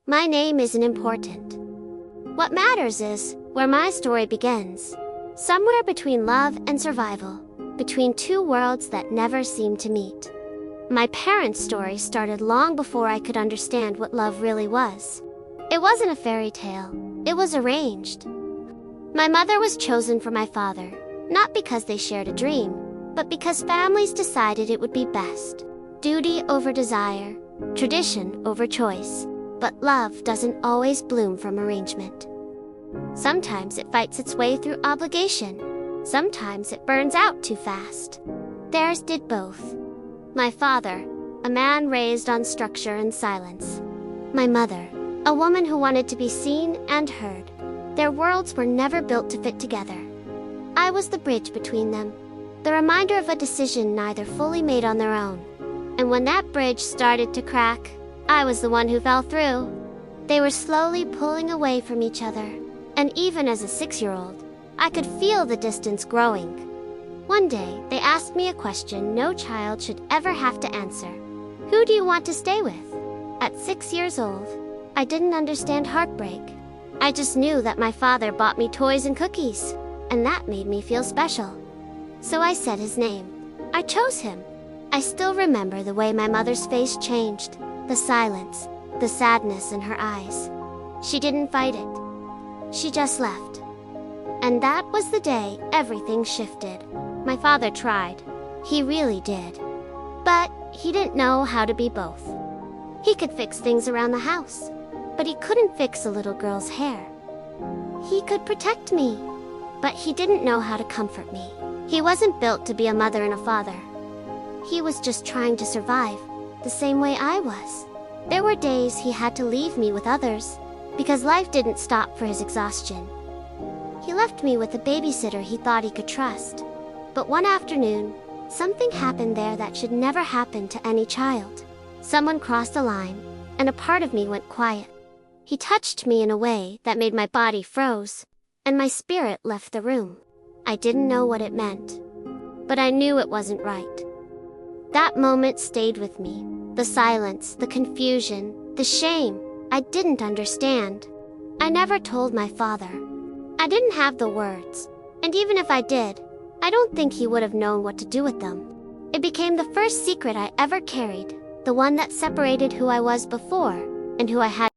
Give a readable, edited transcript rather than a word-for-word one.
My name isn't important. What matters is where my story begins. Somewhere between love and survival, between two worlds that never seemed to meet. My parents' story started long before I could understand what love really was. It wasn't a fairy tale, it was arranged. My mother was chosen for my father, not because they shared a dream, but because families decided it would be best. Duty over desire, tradition over choice. But love doesn't always bloom from arrangement. Sometimes it fights its way through obligation. Sometimes it burns out too fast. Theirs did both. My father, a man raised on structure and silence. My mother, a woman who wanted to be seen and heard. Their worlds were never built to fit together. I was the bridge between them, the reminder of a decision neither fully made on their own. And when that bridge started to crack, I was the one who fell through. They were slowly pulling away from each other, and even as a 6-year-old, I could feel the distance growing. One day, they asked me a question no child should ever have to answer. Who do you want to stay with? At 6 years old, I didn't understand heartbreak. I just knew that my father bought me toys and cookies, and that made me feel special. So I said his name. I chose him. I still remember the way my mother's face changed. The silence, the sadness in her eyes. She didn't fight it. She just left. And that was the day everything shifted. My father tried. He really did. But he didn't know how to be both. He could fix things around the house, but he couldn't fix a little girl's hair. He could protect me, but he didn't know how to comfort me. He wasn't built to be a mother and a father. He was just trying to survive, the same way I was. There were days he had to leave me with others, because life didn't stop for his exhaustion. He left me with a babysitter he thought he could trust. But one afternoon, something happened there that should never happen to any child. Someone crossed a line, and a part of me went quiet. He touched me in a way that made my body froze, and my spirit left the room. I didn't know what it meant, but I knew it wasn't right. That moment stayed with me. The silence, the confusion, the shame. I didn't understand. I never told my father. I didn't have the words, and even if I did, I don't think he would have known what to do with them. It became the first secret I ever carried, the one that separated who I was before and who I had